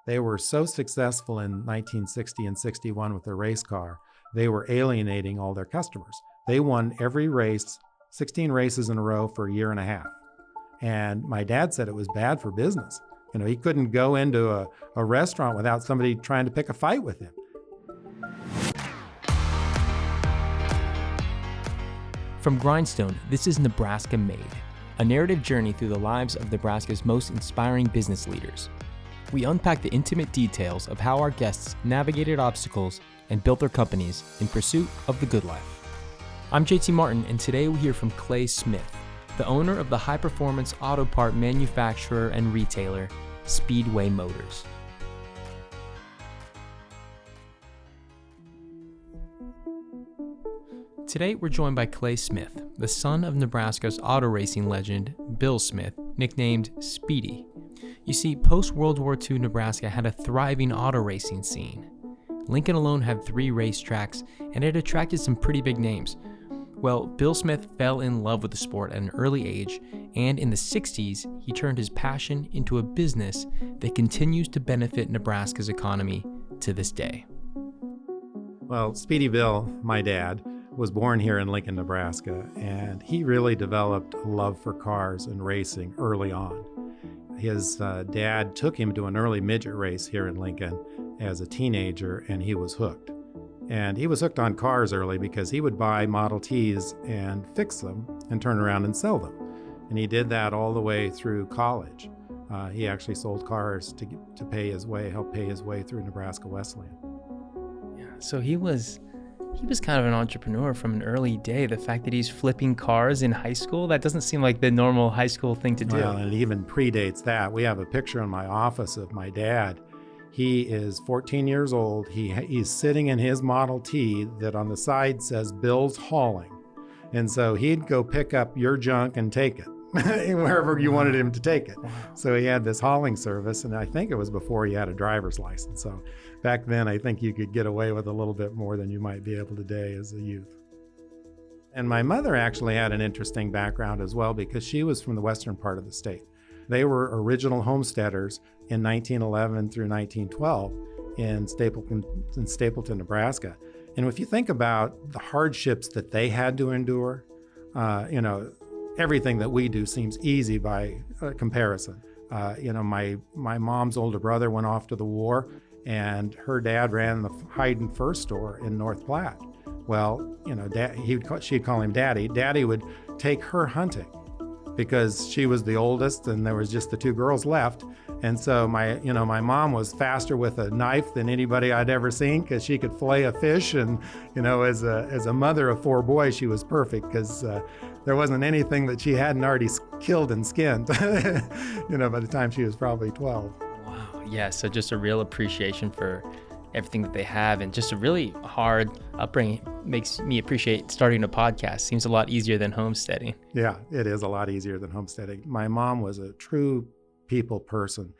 They were so successful in 1960 and 61 with their race car, they were alienating all their customers. They won every race, 16 races in a row for a year and a half. And my dad said it was bad for business. You know, he couldn't go into a restaurant without somebody trying to pick a fight with him. From Grindstone, this is Nebraska Made, a narrative journey through the lives of Nebraska's most inspiring business leaders. We unpack the intimate details of how our guests navigated obstacles and built their companies in pursuit of the good life. I'm JT Martin, and today we hear from Clay Smith, the owner of the high-performance auto part manufacturer and retailer, Speedway Motors. Today, we're joined by Clay Smith, the son of Nebraska's auto racing legend, Bill Smith, nicknamed Speedy. You see, post-World War II Nebraska had a thriving auto racing scene. Lincoln alone had 3 racetracks, and it attracted some pretty big names. Well, Bill Smith fell in love with the sport at an early age, and in the 60s, he turned his passion into a business that continues to benefit Nebraska's economy to this day. Well, Speedy Bill, my dad, was born here in Lincoln, Nebraska, and he really developed a love for cars and racing early on. His dad took him to an early midget race here in Lincoln as a teenager, and he was hooked. And he was hooked on cars early because he would buy Model Ts and fix them and turn around and sell them. And he did that all the way through college. He actually sold cars to pay his way, help pay his way through Nebraska Wesleyan. Yeah, so he was kind of an entrepreneur from an early day. The fact that he's flipping cars in high school, that doesn't seem like the normal high school thing to do. Well, and it even predates that. We have a picture in my office of my dad. He is 14 years old. He's sitting in his Model T that on the side says Bill's Hauling. And so he'd go pick up your junk and take it wherever you wanted him to take it. So he had this hauling service, and I think it was before he had a driver's license. So back then, I think you could get away with a little bit more than you might be able today as a youth. And my mother actually had an interesting background as well because she was from the western part of the state. They were original homesteaders in 1911 through 1912 in Stapleton, Nebraska. And if you think about the hardships that they had to endure, everything that we do seems easy by comparison. My mom's older brother went off to the war, and her dad ran the hide and fur store in North Platte. Well, she'd call him Daddy. Daddy would take her hunting because she was the oldest and there was just the 2 girls left. And so my mom was faster with a knife than anybody I'd ever seen because she could fillet a fish. And, as a mother of 4 boys, she was perfect because there wasn't anything that she hadn't already killed and skinned, by the time she was probably 12. Wow. Yeah. So just a real appreciation for everything that they have, and just a really hard upbringing makes me appreciate starting a podcast. Seems a lot easier than homesteading. Yeah, it is a lot easier than homesteading. My mom was a true people person.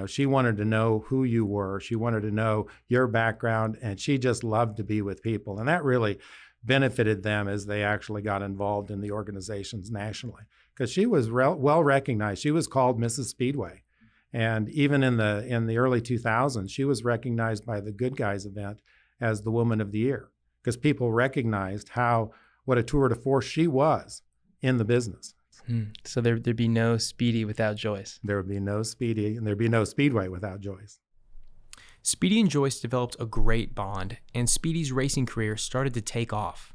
She wanted to know who you were. She wanted to know your background, and she just loved to be with people. And that really benefited them as they actually got involved in the organizations nationally, because she was well recognized. She was called Mrs. Speedway. And even in the early 2000s, she was recognized by the Good Guys event as the Woman of the Year, because people recognized what a tour de force she was in the business. So there'd be no Speedy without Joyce. There would be no Speedy, and there'd be no Speedway without Joyce. Speedy and Joyce developed a great bond, and Speedy's racing career started to take off.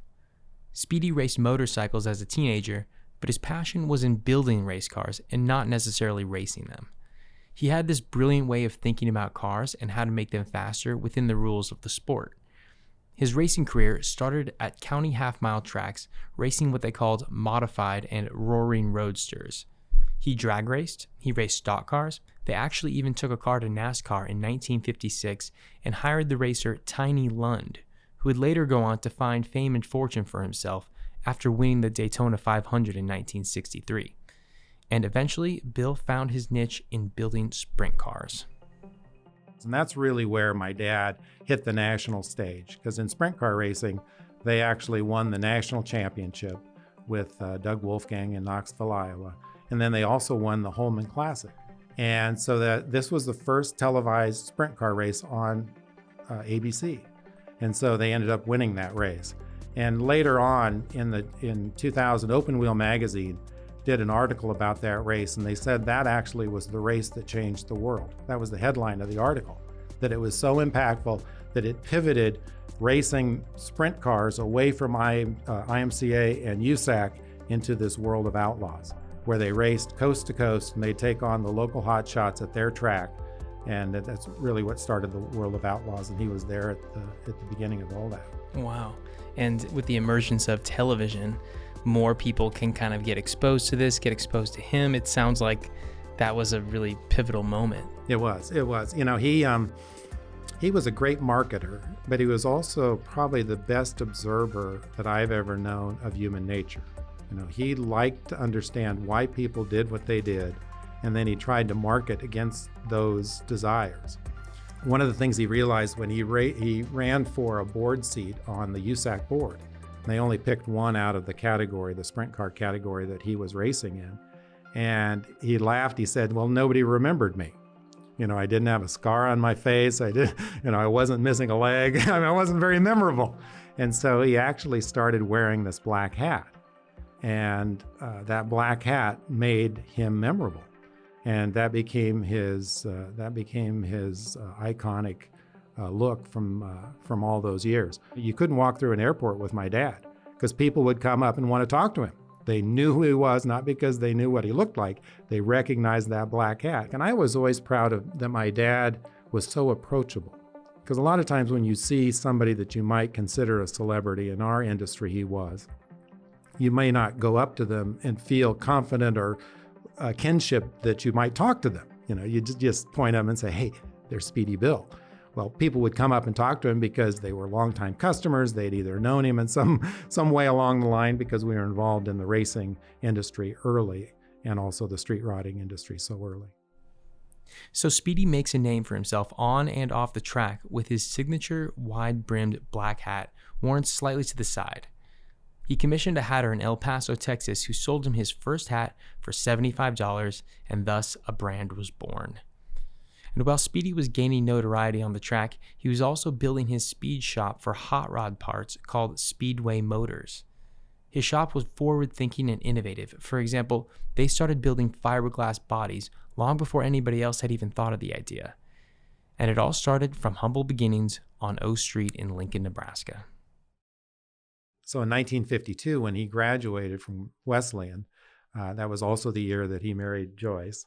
Speedy raced motorcycles as a teenager, but his passion was in building race cars and not necessarily racing them. He had this brilliant way of thinking about cars and how to make them faster within the rules of the sport. His racing career started at county half-mile tracks, racing what they called modified and roaring roadsters. He drag raced, he raced stock cars. They actually even took a car to NASCAR in 1956 and hired the racer Tiny Lund, who would later go on to find fame and fortune for himself after winning the Daytona 500 in 1963. And eventually, Bill found his niche in building sprint cars. And that's really where my dad hit the national stage, because in sprint car racing, they actually won the national championship with Doug Wolfgang in Knoxville, Iowa. And then they also won the Holman Classic. And so that this was the first televised sprint car race on ABC. And so they ended up winning that race. And later on in 2000, Open Wheel magazine did an article about that race, and they said that actually was the race that changed the world. That was the headline of the article, that it was so impactful that it pivoted racing sprint cars away from IMCA and USAC into this world of outlaws, where they raced coast to coast and they take on the local hot shots at their track. And that's really what started the world of outlaws, and he was there at the beginning of all that. Wow. And with the emergence of television, more people can kind of get exposed to this, get exposed to him. It sounds like that was a really pivotal moment. It was. You know, he was a great marketer, but he was also probably the best observer that I've ever known of human nature. You know, he liked to understand why people did what they did, and then he tried to market against those desires. One of the things he realized when he ran for a board seat on the USAC board, they only picked one out of the category, the sprint car category that he was racing in. And he laughed. He said, well, nobody remembered me. You know, I didn't have a scar on my face. I wasn't missing a leg. I mean, I wasn't very memorable. And so he actually started wearing this black hat. And that black hat made him memorable. And that became his iconic look from all those years. You couldn't walk through an airport with my dad because people would come up and want to talk to him. They knew who he was, not because they knew what he looked like. They recognized that black hat. And I was always proud that my dad was so approachable. Because a lot of times when you see somebody that you might consider a celebrity, in our industry he was, you may not go up to them and feel confident or kinship that you might talk to them. You know, you just point them and say, hey, there's Speedy Bill. Well, people would come up and talk to him because they were longtime customers. They'd either known him in some way along the line because we were involved in the racing industry early and also the street riding industry so early. So Speedy makes a name for himself on and off the track with his signature wide-brimmed black hat worn slightly to the side. He commissioned a hatter in El Paso, Texas, who sold him his first hat for $75, and thus a brand was born. And while Speedy was gaining notoriety on the track, he was also building his speed shop for hot rod parts called Speedway Motors. His shop was forward-thinking and innovative. For example, they started building fiberglass bodies long before anybody else had even thought of the idea. And it all started from humble beginnings on O Street in Lincoln, Nebraska. So in 1952, when he graduated from Wesleyan, that was also the year that he married Joyce.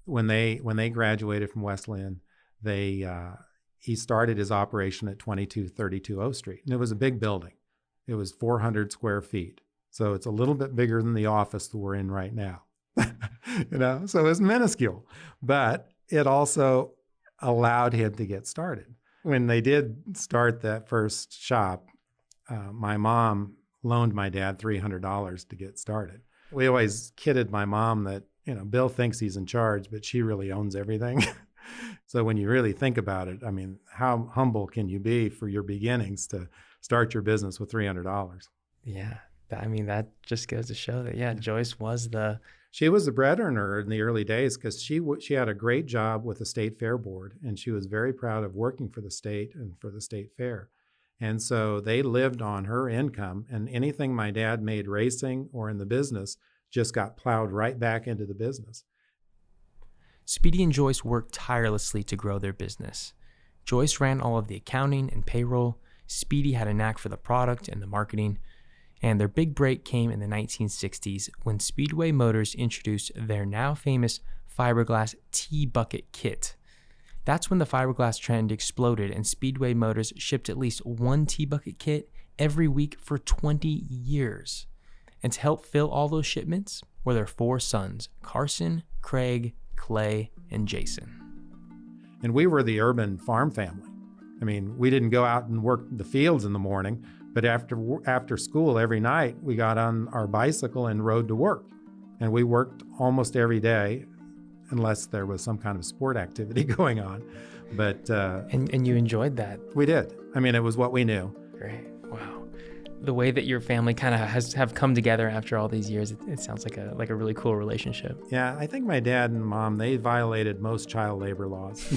When they graduated from Wesleyan, he started his operation at 2232 O Street. And it was a big building. It was 400 square feet. So it's a little bit bigger than the office that we're in right now. So it's minuscule. But it also allowed him to get started. When they did start that first shop, my mom loaned my dad $300 to get started. We always kidded my mom that, Bill thinks he's in charge, but she really owns everything. So when you really think about it, I mean, how humble can you be for your beginnings to start your business with $300? Yeah. I mean, that just goes to show that, Joyce was She was the bread earner in the early days because she had a great job with the State Fair Board, and she was very proud of working for the state and for the State Fair. And so they lived on her income, and anything my dad made racing or in the business just got plowed right back into the business. Speedy and Joyce worked tirelessly to grow their business. Joyce ran all of the accounting and payroll. Speedy had a knack for the product and the marketing. And their big break came in the 1960s when Speedway Motors introduced their now famous fiberglass T-bucket kit. That's when the fiberglass trend exploded, and Speedway Motors shipped at least one T-bucket kit every week for 20 years. And to help fill all those shipments were their four sons, Carson, Craig, Clay, and Jason. And we were the urban farm family. I mean, we didn't go out and work the fields in the morning, but after school every night, we got on our bicycle and rode to work. And we worked almost every day, unless there was some kind of sport activity going on. But and you enjoyed that? We did. I mean, it was what we knew. Great. Wow. the way that your family kind of have come together after all these years, it sounds like a really cool relationship. Yeah, I think my dad and mom, they violated most child labor laws.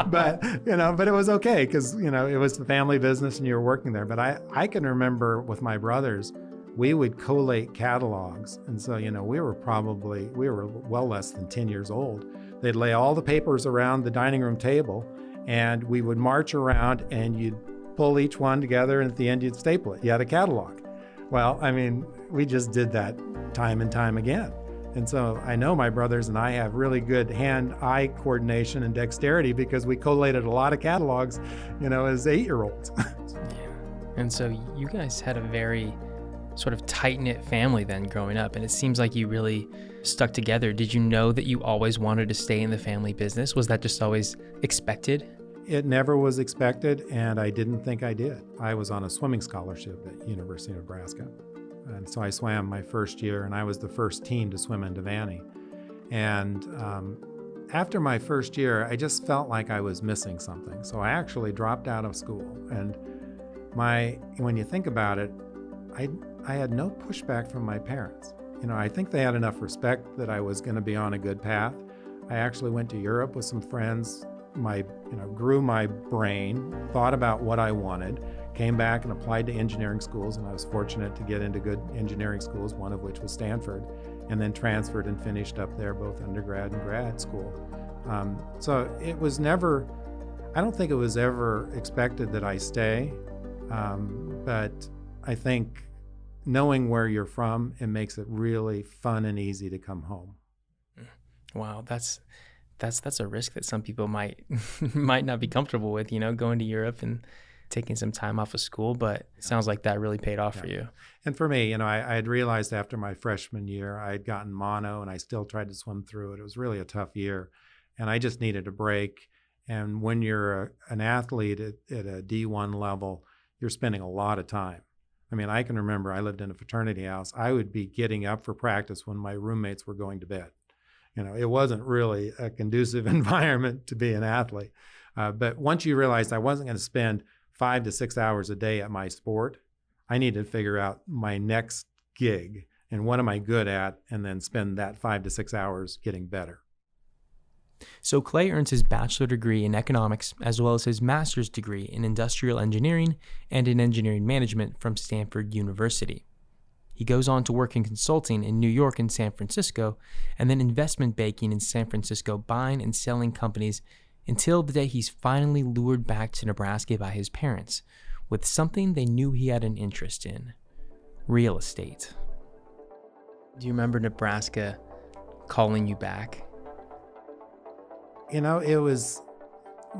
but it was okay because, it was the family business and you were working there. But I can remember with my brothers, we would collate catalogs. And so, we were well less than 10 years old. They'd lay all the papers around the dining room table and we would march around and you'd pull each one together and at the end you'd staple it. You had a catalog. Well, we just did that time and time again. And so I know my brothers and I have really good hand-eye coordination and dexterity because we collated a lot of catalogs, as 8-year-olds. Yeah. And so you guys had a very sort of tight-knit family then growing up, and it seems like you really stuck together. Did you know that you always wanted to stay in the family business? Was that just always expected? It never was expected, and I didn't think I did. I was on a swimming scholarship at University of Nebraska. And so I swam my first year, and I was the first team to swim in Devaney. And after my first year, I just felt like I was missing something. So I actually dropped out of school. And when you think about it, I had no pushback from my parents. I think they had enough respect that I was going to be on a good path. I actually went to Europe with some friends, grew my brain, thought about what I wanted, came back and applied to engineering schools, and I was fortunate to get into good engineering schools, one of which was Stanford, and then transferred and finished up there, both undergrad and grad school. So it was never, I don't think it was ever expected that I stay, but I think knowing where you're from, it makes it really fun and easy to come home. Wow, that's a risk that some people might not be comfortable with, going to Europe and taking some time off of school, but it sounds like that really paid off for you. And for me, I had realized after my freshman year, I had gotten mono and I still tried to swim through it. It was really a tough year and I just needed a break. And when you're an athlete at a D1 level, you're spending a lot of time. I can remember I lived in a fraternity house. I would be getting up for practice when my roommates were going to bed. It wasn't really a conducive environment to be an athlete. But once you realized I wasn't going to spend 5 to 6 hours a day at my sport, I needed to figure out my next gig and what am I good at, and then spend that 5 to 6 hours getting better. So Clay earns his bachelor degree in economics as well as his master's degree in industrial engineering and in engineering management from Stanford University. He goes on to work in consulting in New York and San Francisco, and then investment banking in San Francisco, buying and selling companies until the day he's finally lured back to Nebraska by his parents with something they knew he had an interest in: real estate. Do you remember Nebraska calling you back? It was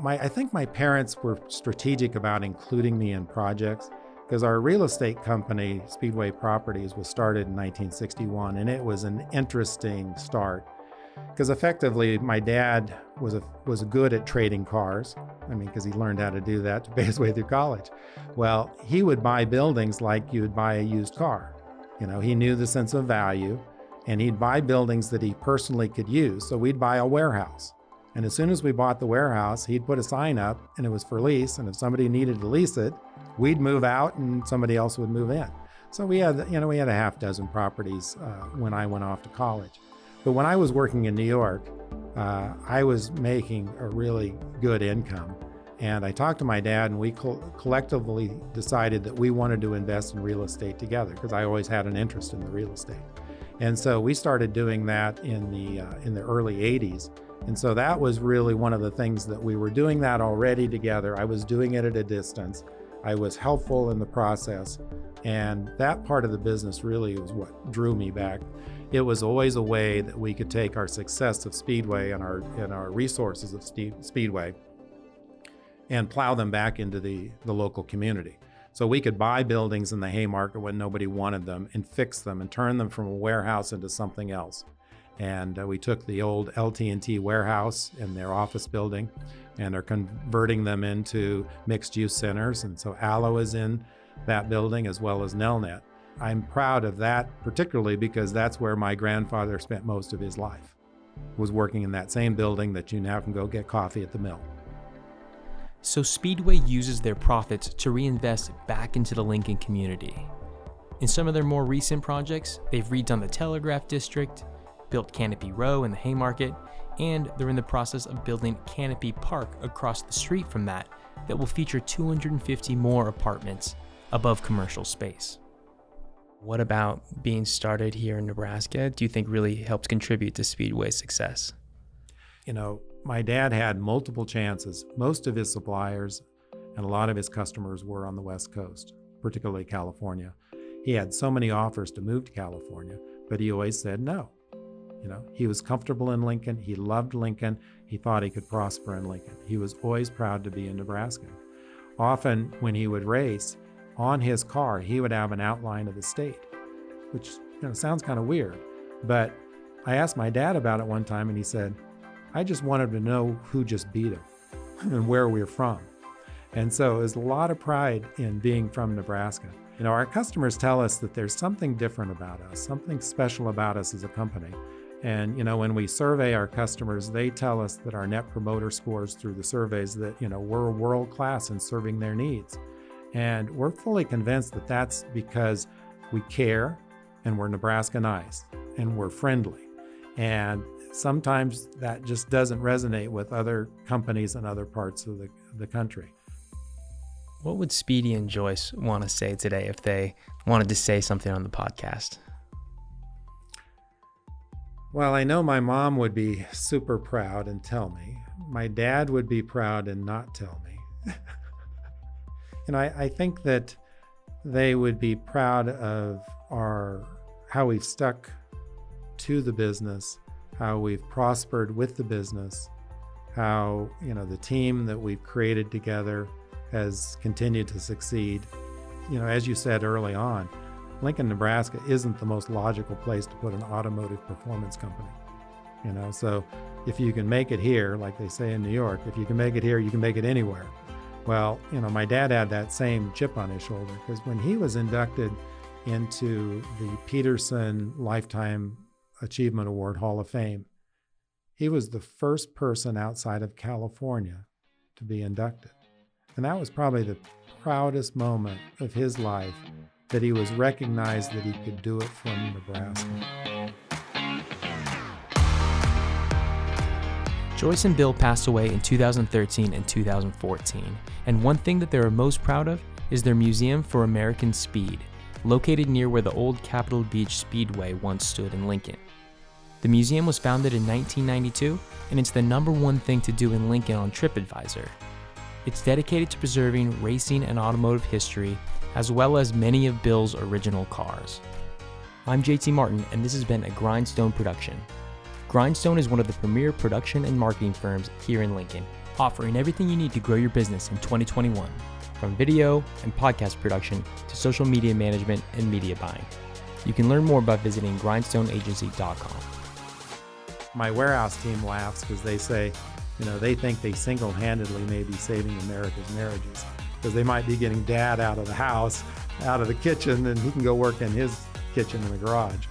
I think my parents were strategic about including me in projects because our real estate company, Speedway Properties, was started in 1961, and it was an interesting start because effectively my dad was good at trading cars. Because he learned how to do that to pay his way through college. Well, he would buy buildings like you would buy a used car. He knew the sense of value, and he'd buy buildings that he personally could use. So we'd buy a warehouse. And as soon as we bought the warehouse, he'd put a sign up and it was for lease. And if somebody needed to lease it, we'd move out and somebody else would move in. So we had a half dozen properties when I went off to college. But when I was working in New York, I was making a really good income. And I talked to my dad and we collectively decided that we wanted to invest in real estate together because I always had an interest in the real estate. And so we started doing that in the early 80s. And so that was really one of the things that we were doing that already together. I was doing it at a distance. I was helpful in the process. And that part of the business really was what drew me back. It was always a way that we could take our success of Speedway and our resources of Speedway and plow them back into the local community. So we could buy buildings in the Haymarket when nobody wanted them and fix them and turn them from a warehouse into something else. And we took the old LT&T warehouse in their office building and are converting them into mixed-use centers. And so Allo is in that building as well as Nelnet. I'm proud of that, particularly because that's where my grandfather spent most of his life, was working in that same building that you now can go get coffee at the mill. So Speedway uses their profits to reinvest back into the Lincoln community. In some of their more recent projects, they've redone the Telegraph District, built Canopy Row in the Haymarket, and they're in the process of building Canopy Park across the street from that will feature 250 more apartments above commercial space. What about being started here in Nebraska do you think really helped contribute to Speedway's success? My dad had multiple chances. Most of his suppliers and a lot of his customers were on the West Coast, particularly California. He had so many offers to move to California, but he always said no. He was comfortable in Lincoln. He loved Lincoln. He thought he could prosper in Lincoln. He was always proud to be a Nebraskan. Often when he would race, on his car, he would have an outline of the state, which sounds kind of weird. But I asked my dad about it one time, and he said, I just wanted to know who just beat him and where we're from. And so there's a lot of pride in being from Nebraska. Our customers tell us that there's something different about us, something special about us as a company. And, when we survey our customers, they tell us that our net promoter scores through the surveys that, we're world class in serving their needs. And we're fully convinced that that's because we care and we're Nebraskanized and we're friendly. And sometimes that just doesn't resonate with other companies in other parts of the country. What would Speedy and Joyce want to say today if they wanted to say something on the podcast? Well, I know my mom would be super proud and tell me. My dad would be proud and not tell me. I think that they would be proud of how we've stuck to the business, how we've prospered with the business, how, the team that we've created together has continued to succeed. As you said early on, Lincoln, Nebraska isn't the most logical place to put an automotive performance company. So if you can make it here, like they say in New York, if you can make it here, you can make it anywhere. Well, my dad had that same chip on his shoulder, because when he was inducted into the Peterson Lifetime Achievement Award Hall of Fame, he was the first person outside of California to be inducted. And that was probably the proudest moment of his life, that he was recognized that he could do it from Nebraska. Joyce and Bill passed away in 2013 and 2014, and one thing that they are most proud of is their Museum for American Speed, located near where the old Capitol Beach Speedway once stood in Lincoln. The museum was founded in 1992, and it's the #1 thing to do in Lincoln on TripAdvisor. It's dedicated to preserving racing and automotive history, as well as many of Bill's original cars. I'm JT Martin, and this has been a Grindstone production. Grindstone is one of the premier production and marketing firms here in Lincoln, offering everything you need to grow your business in 2021, from video and podcast production to social media management and media buying. You can learn more by visiting grindstoneagency.com. My warehouse team laughs because they say, they think they single-handedly may be saving America's marriages, because they might be getting dad out of the house, out of the kitchen, and he can go work in his kitchen in the garage.